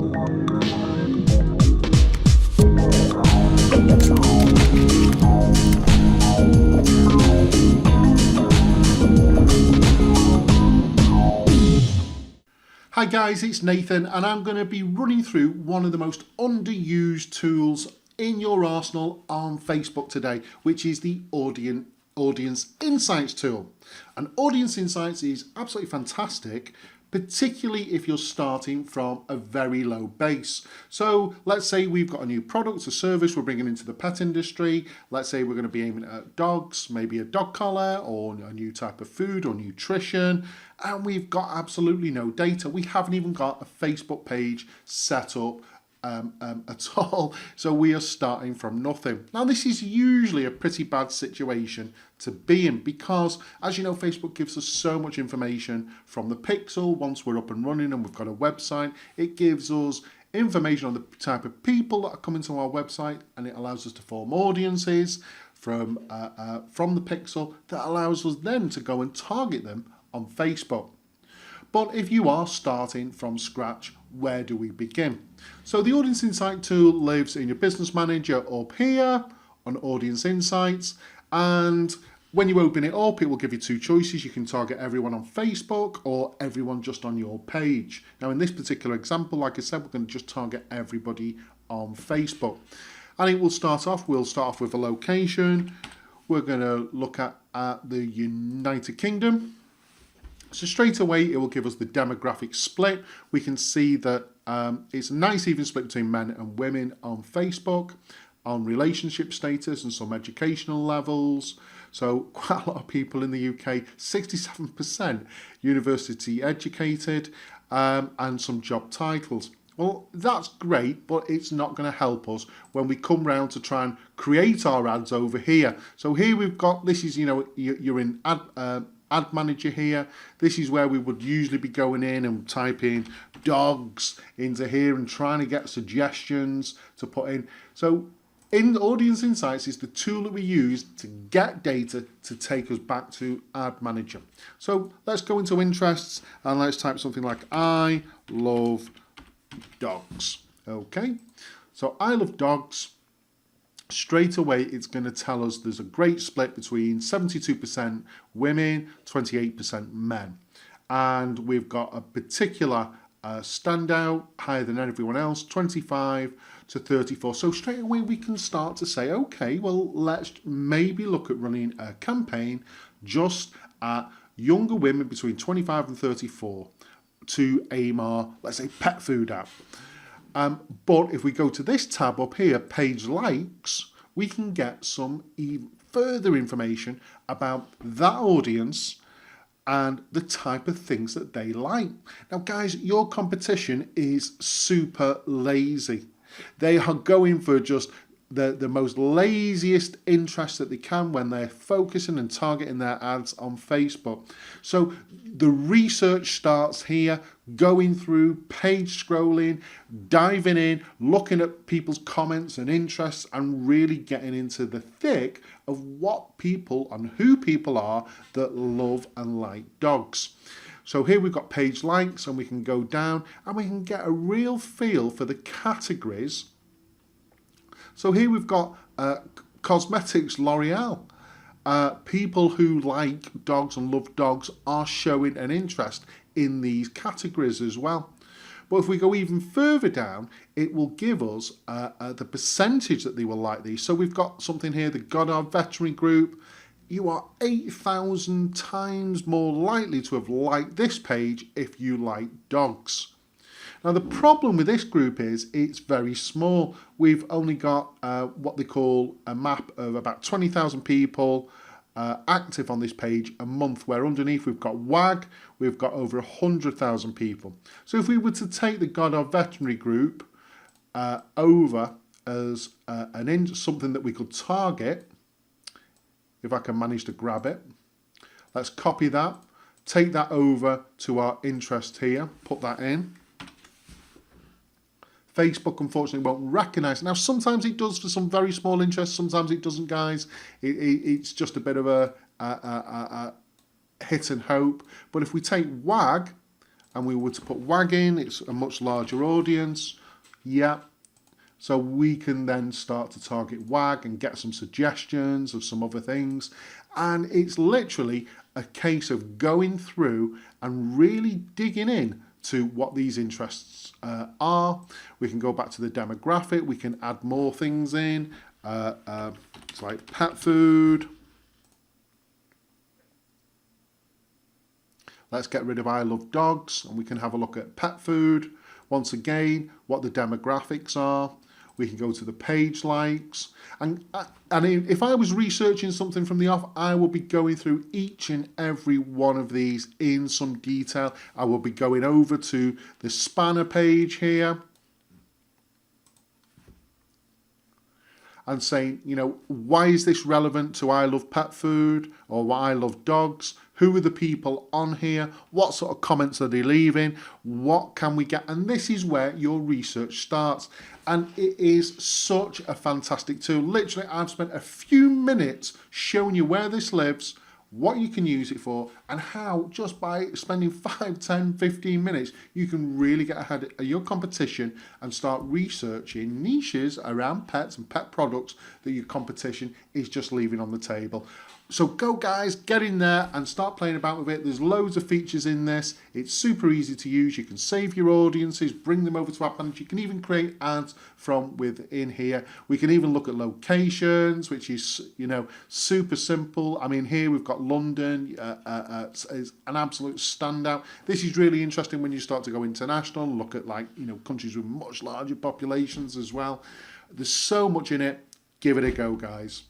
Hi guys, it's Nathan and I'm going to be running through one of the most underused tools in your arsenal on Facebook today, which is the Audience Insights tool. And Audience Insights is absolutely fantastic, particularly if you're starting from a very low base. So let's say we've got a new product, a service we're bringing into the pet industry. Let's say we're going to be aiming at dogs, maybe a dog collar or a new type of food or nutrition. And we've got absolutely no data. We haven't even got a Facebook page set up at all. So we are starting from nothing. Now this is usually a pretty bad situation to be in because, as you know, Facebook gives us so much information from the pixel. Once we're up and running and we've got a website, it gives us information on the type of people that are coming to our website, and it allows us to form audiences from the pixel that allows us then to go and target them on Facebook. But if you are starting from scratch, where do we begin? So the Audience Insight tool lives in your Business Manager up here on Audience Insights, and when you open it up, it will give you two choices. You can target everyone on Facebook or everyone just on your page. Now in this particular example, like I said, we're going to just target everybody on Facebook. And it will we'll start off with a location. We're going to look at the United Kingdom. So straight away, it will give us the demographic split. We can see that it's a nice even split between men and women on Facebook, on relationship status and some educational levels. So quite a lot of people in the UK, 67% university educated, and some job titles. Well, that's great, but it's not going to help us when we come round to try and create our ads over here. So here we've got, this is, you're in ad manager here. This is where we would usually be going in and typing dogs into here and trying to get suggestions to put in. So in Audience Insights is the tool that we use to get data to take us back to Ad Manager. So let's go into interests and let's type something like I love dogs. Okay, so I love dogs. Straight away, it's going to tell us there's a great split between 72% women, 28% men. And we've got a particular standout higher than everyone else, 25 to 34. So straight away, we can start to say, okay, well, let's maybe look at running a campaign just at younger women between 25 and 34 to aim our, let's say, pet food app. But if we go to this tab up here, page likes, we can get some even further information about that audience and the type of things that they like. Now, guys, your competition is super lazy. They are going for just the most laziest interest that they can when they're focusing and targeting their ads on Facebook. So the research starts here, going through, page scrolling, diving in, looking at people's comments and interests, and really getting into the thick of what people and who people are that love and like dogs. So here we've got page likes, and we can go down and we can get a real feel for the categories. So here we've got cosmetics, L'Oreal. People who like dogs and love dogs are showing an interest in these categories as well. But if we go even further down, it will give us the percentage that they will like these. So we've got something here, the Goddard Veterinary Group. You are 8,000 times more likely to have liked this page if you like dogs. Now, the problem with this group is it's very small. We've only got what they call a map of about 20,000 people active on this page a month, where underneath we've got WAG, we've got over 100,000 people. So if we were to take the Goddard Veterinary Group over as something that we could target, if I can manage to grab it, let's copy that, take that over to our interest here, put that in. Facebook, unfortunately, won't recognise it. Now, sometimes it does for some very small interests. Sometimes it doesn't, guys. It's just a bit of a hit and hope. But if we take WAG and we were to put WAG in, it's a much larger audience. Yeah. So we can then start to target WAG and get some suggestions of some other things. And it's literally a case of going through and really digging in to what these interests are. We can go back to the demographic. We can add more things in. It's like pet food. Let's get rid of I love dogs, and we can have a look at pet food. Once again, what the demographics are. We can go to the page likes. And if I was researching something from the off, I will be going through each and every one of these in some detail. I will be going over to the spanner page here and saying, you know, why is this relevant to I love pet food or why I love dogs? Who are the people on here? What sort of comments are they leaving? What can we get? And this is where your research starts. And it is such a fantastic tool. Literally, I've spent a few minutes showing you where this lives, what you can use it for, and how just by spending 5, 10, 15 minutes, you can really get ahead of your competition and start researching niches around pets and pet products that your competition is just leaving on the table. So go guys, get in there and start playing about with it. There's loads of features in this. It's super easy to use. You can save your audiences, bring them over to Ad Manager. You can even create ads from within here. We can even look at locations, which is, you know, super simple. I mean, here we've got London, is an absolute standout. This is really interesting when you start to go international, look at, like, you know, countries with much larger populations as well. There's so much in it. Give it a go, guys.